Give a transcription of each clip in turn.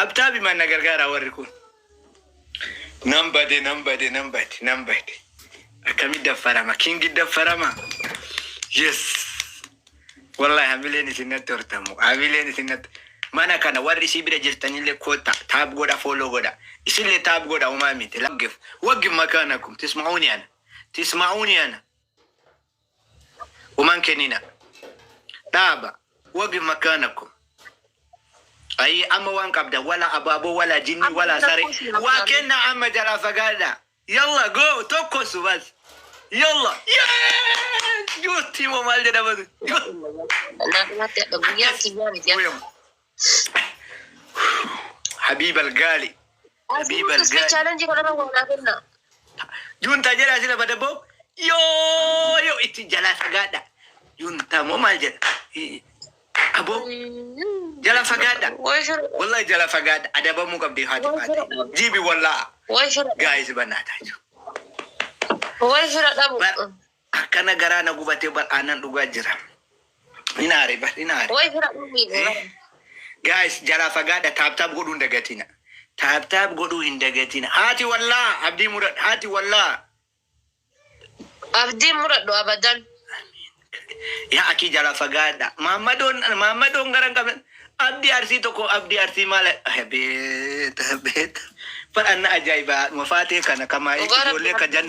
Taaptaa bi manna gargaara warri kun. Nambade. Akkami daffarama kingi daffarama. Yes. Wallahi hamileen isinatti hortamu. Hamileen isinatti mana kana warri si bira jirtanillee koota taab goda follow goda. Isinlee taab goda umamite. Waqif makanakum tisma'uni ana. Uman kenina. Taaba waqif makanakum. Ay amma wan qabda wala ababo wala jinni wala sare. Wa kenna amma jala fagada. Yalla go tokko subas. Yalla. Yes! Justi mo mal de dabadu. حبيب الغالي حبيب الغالي جونتا جلا سلا بدبو يو اتجلا فغادا جونتا مو مال ابو جلا فغادا والله جلا فغادا ادبا مو قبدي هاتي جيبي والله جايز بناتا كان غرانا غبتي بل انان دوغا جرا inaare guys jala fagada tap godu ndagatina tap godu indagatina hati wallah abdi murad do abadan ya aki jala fagada mamadon ngaran kam abdi arsi to ko abdi arsi mala habet par anna ajaiba mafati kana kama ikole ka jan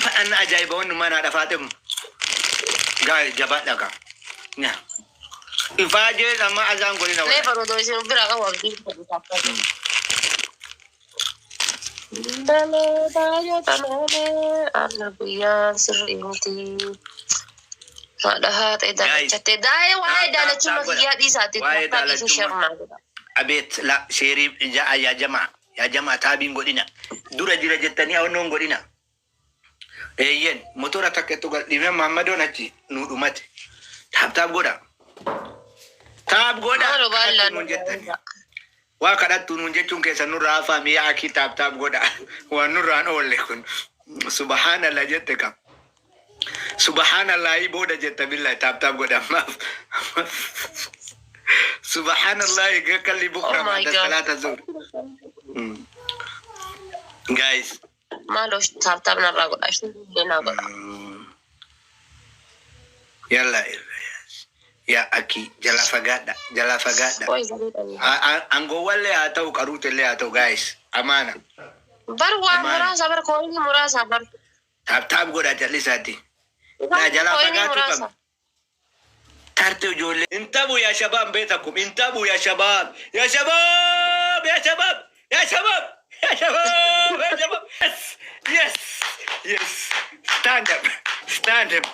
par anna ajaiba wonu mana da fatim guys jabat daga nya ifaje sama azan goli na wala lefaro do sin bira ka wabdi dale daya tanale anabiya sirinti ada hat eda chatte daya wa dala chuma yadi sati ta su sharma abet la sheri ya jama tabin godina dura jira jettani awon godina yen motora taketo gal dime mamado nachi nudumate tab goda wa kada tunun jechun ke sanu rafa mi aki tab goda wa nuran olle kun subhanallah jetteka subhanallah iboda jetta billahi tab goda subhanallah ga kalli bukra da salata zuhr guys malos tab na ragoda shina goda yalla ya aki jala fagada ango wale atau karute le atau guys amana barwa murasa bar ko ni murasa bar tab goda jali sati la jala fagatu kam tarte jole intabu ya shabab betakum intabu ya shabab yes stand up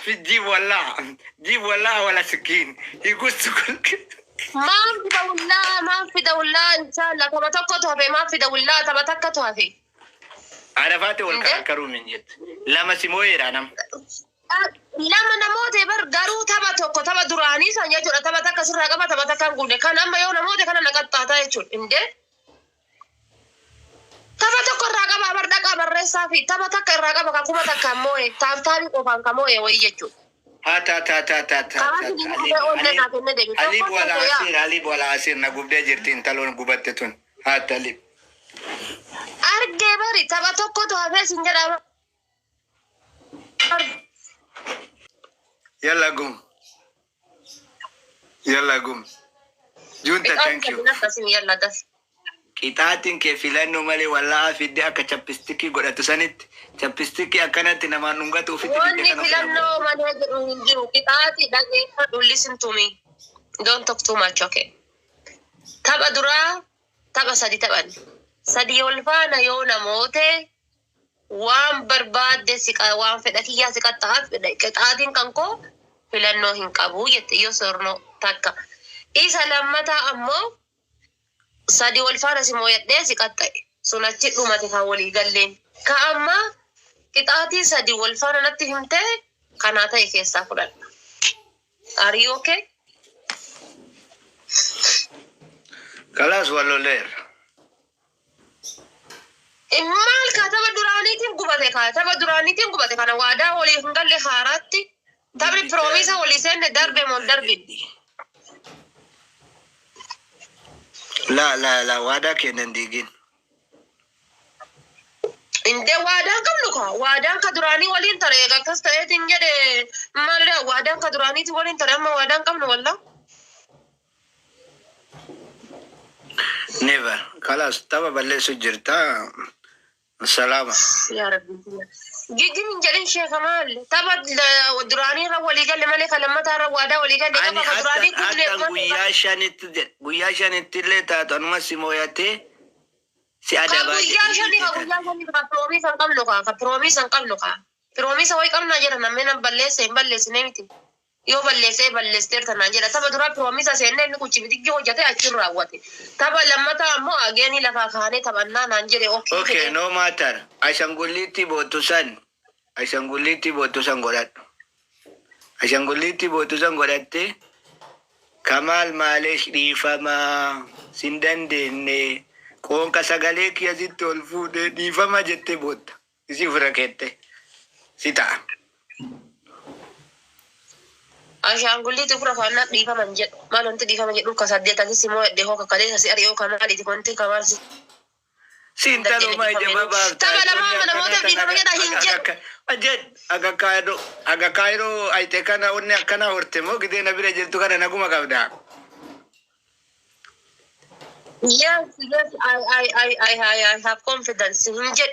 في جيب ولا ولا سكين يقول سكين ما في دولة إن شاء الله تبى تكتها في ما في دولة تبى تكتها في عرفاتي والكركرو من جد لما سموير أنا لما نموت بر قارو تبى دراني سانيا جرا تبى تكسر رقبة تبى تكنقول كان أما يوم نموت كان نقطع تاتا يشون إنده تبى تكر رقبة بردك برسا في تبى تكر رقبة كوما تكموه تابتاري كوفان كموه ويجتو عليب ولا عسير نقوب دجرتين تلون قبتتون عليب أرجع بري تبى تكتو هذا سنجرا يلا قوم جونتا thank you يلا دس Kitaatiin kee filannoo malee wallaa fidde akka chappistiki godhatu sanitti chappistiki akkanatti namaan dhungatu ofitti fidde kana filannoo malee jedhu hin jiru kitaatii dhageessa dullisin tumi don't talk too much okay tapha duraa tapha sadi taphan sadi wal faana yoo namoote waan barbaadde waan fedha kiyyaa siqattaaf kitaatiin kan koo filannoo hin qabu jette yoo sorno takka isa lammataa ammoo sadi wal faana simoyadhe siqatta sunachi dhumate kan walii galleen ka amma qixaatii sadi wal faana natti himte kana ta'e keessaa fudhadha are you okay kalas waloler immal kataba duraniitiin gubate kana waadaa walii hin galle haaraatti tabri promise walii seenne darbe mon darbi لا وادا كينن ديجين انت وادان قبل لك وادان كدراني ولين ترى كاستايت انجد ما لا وادان كدراني ولين ترى ما وادان قبل ولا نيفر خلاص تبا بلي سجرتا السلامة يا ربي جيجي من جلين شيخ كمال تبا دراني ولي قال لي ملك لما ترى وادا ولي قال لي كما دراني كل قويا شانت اللي تاتون ما سيموياتي si ada Promis awai kam na jira namena ballese nemiti yo ballese tana jira taba dura promise asenne ni kuchi bitigi hojate achiru rawate taba lamata ammo ageni la kakane tabanna nanjire okay no matter ashanguliti botusan godatte kamal malesh difama sindandenne Kon kasagalee kiya sitti ol fuudhee dhiifama jettee bootta. Isi fira keette. Sita. Ashaangulliitti fura faannaa dhiifaman jedhu. Maal wanti dhiifama jedhu ka saddeettanis immoo eddee hoo kakkalee sasi ari'oo kamaadhiiti wanti kamaarsi. Siintaluma ijama baaftaa. Taba lamaa namoota dhiifama jedha hin jedhu. Ajed aga kaayiroo ayite kana onni akkana horte moo gidee na bira jirtu kana naguma qabdaa. Yes, I have confidence. Hinjit.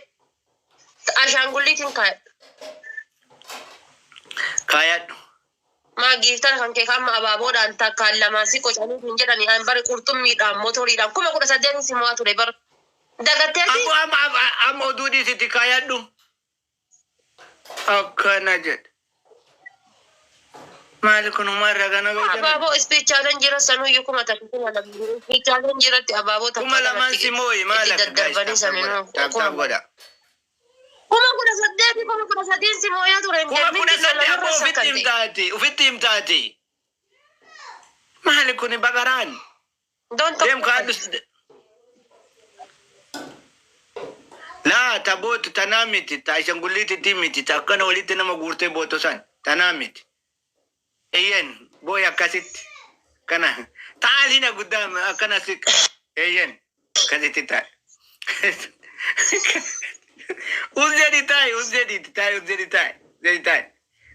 Ashaangulliitiin kaayadhu. Maa giiftan kan kee amma abaaboodhaan takkaan lamaan si qocanii hin jedhani an bari qurxummiidhaan motoriidhaan 18,000 si mo'aa ture bar. Dagatteeti. Amma oduu dhiisitti kaayadhu. Akkana jedhe. Maali kun umarra kana godhan. Abaaboo ispiichaaleen jira sanuu yoo kuma tafiitiin wala ispiichaaleen jiratti abaaboo takkaan kuma lamaan si mooyi maala daddarbanii sanuu. Taabtaab godha. Kuma 18 si moo'aa ture. Kuma 18 ofitti himtaati. Maali kun bagaraan. Deem kaadus. Laa tabootu tanaa miti taashangulliitti miti takkana walitti nama guurtee booto san tanaa miti. Eyyen boy akkasitti kana taalina guddaa akkana sik eyyen akkasitti taa'e. Uzedi taa'e.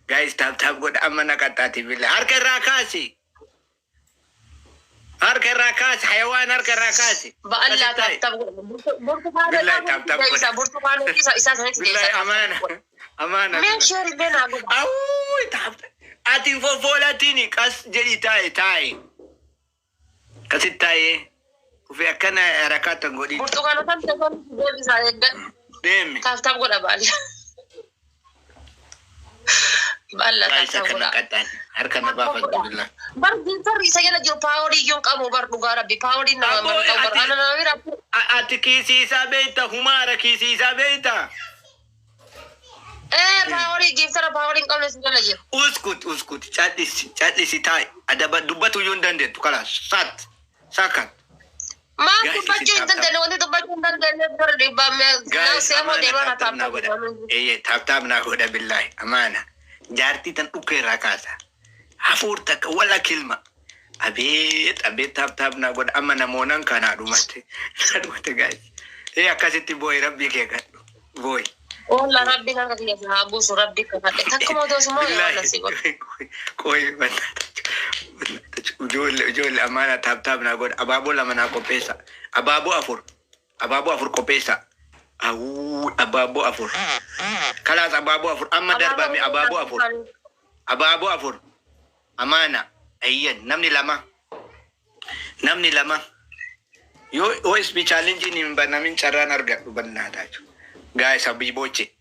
Guys taap godha amma naqaxaati billa harka irraa kaasi. Hayawaan harka irraa kaasi. Ba'allaa taap godha. Billahi amaana. Meeshaalee beenaa godha. Awwii taap. Atiin fofoolatiin qas jedhi taa'e. Kasit taa'ee. Ufi akkana rakkaatan godhi. Burtukaanotaan teessoon deebisaa eeggan. Deemi. Taap godha baalla. Baalla taap godha. Harka na baafatu billah. Bar dintarri isa jala jiru paaworii iyyuu qabu bar dhugaa rabbi paaworii nama mana qabu bar ana nama bira. Ati kiisiisaa beeyta humaara kiisiisaa beeyta. Paaworii giftara paaworii hin qabne si jala jiru. Uskut cadhisi taa'e adaba dubbatu iyyuu hin dandeettu kalaas sakat. Maa dubbachuu hin dandeenye wanti dubbachuu hin dandeenye bira dhiibbamee seemoo deemaa taap naa godha billahi amaana jaartii tan dhukkee irraa kaasa hafuur takka wala kilma abeet taap naa godha amma namoonan kanaa dhumate gaas akkasitti booyi rabbii kee kadhu booyi. Ola rabbi kan kiyasa habusu rabbi kan takkumo to sumo wala sigo koy ujole amana taap na god ababo la mana ko pesa ababo afur ko pesa ababo afur kala ababo afur amma darba mi ababo afur amana ayyan namni lama yo speech challenge ni mbanamin charan arga banna tacho guys abi boche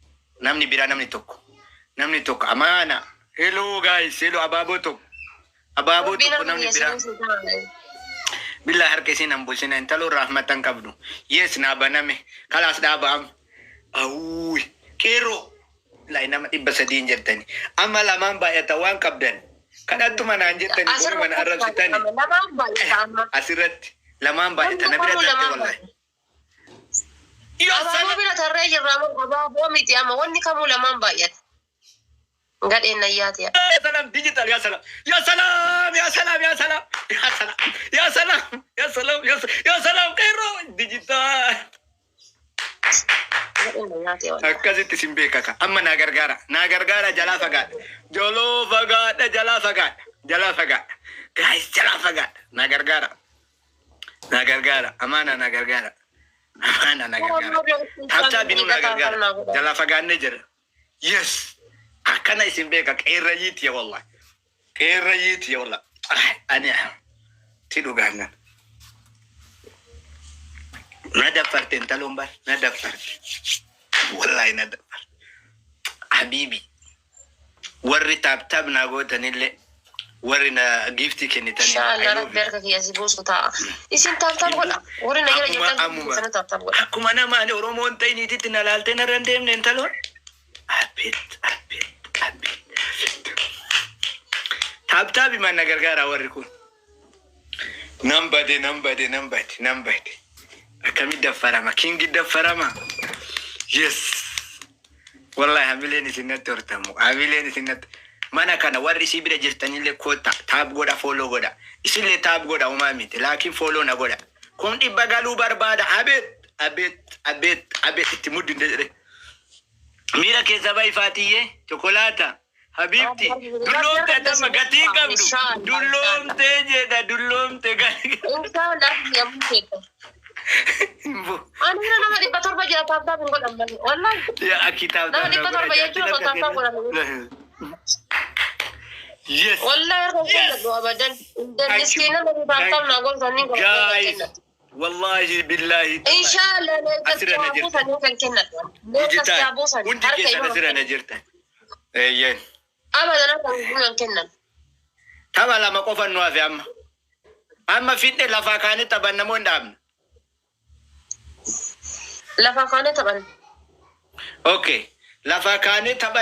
namni bira namni tokko amana hello guys hello ababo tokko namni bira billah harke sinan busina intalo rahmatan kabdu yes na baname kalas da bam awu kero la ina dibba sadin jettani amma laman ba ya tawan kabdan kadatu mana jettani ko man arrasitani asirat laman ba ya tanabira tatte wallahi Abaaboon bira tarree jirra abaaboo miti amma wanni kamuu lamaan baay'ata. Gadheen nayyaati yaa. Salam digital ya salam. nyaate wala. Akkasitti sin beekaka. Amma naa gargaara jalaa fagaadha. Jaloo fagaadha jalaa fagaadha. Guys jalaa fagaadha. Naa gargaara. Amaana naa gargaara. Tabtaa binu naa gargaara. Jalaa fagaanne jira. Yes. Akkana isin beeka qeerrayiiti ya wallahi. Qeerrayiiti ya wallahi. Ani ti dhugaannan. Nadafarte entalon bar. Nadafarte. Wallahi nadafarte. Habibi. Warri tab na gootanille. Warri na gifti kennitani. Inshallah rabbi harka kiyasi buusu ta'a. Isin tab godha. Warri na jira jettan sana tab godha. Akkuma nama ani Oromoon ta'iniititti na laalte na randeemne entalon. Abit. Tab man na gargaara warri kun. Nambade. Akami daffarama. Kingi daffarama. Yes. Wallahi hamileen isinatti hortamu. Mana kana warri si bira jirtanillee koota taab godha follow godha. Isinlee taab godha umaa miti. Laakiin follow na godha. Kun dhibba galuu barbaada. Abeet itti muddinde jedhe. Miira keessa ba'i faatiyyee chokolaata. Habibti. Dulloomte atama gatii qabdu. Dulloomte jedha dulloomte gatii. Inshallah yamu keessa. Ani nama dhibba torba jira taab godhan malee. Wallahi. Ya akitaab. Nama dhibba torba jechuun taab godhan. Yes. والله يرجع أبدا. المسكينة اللي بعطلنا قلت أني guys. والله بالله. إن شاء الله أسرع نجرت. وانت كيس أسرع نجرت. إيه. أبدا أنا بقول كنا. تبى لما قفنا نوافي أما فيتنا لفاكانة تبى نمون دام. لفاكانة تبى. أوكي. لفاكانة تبى.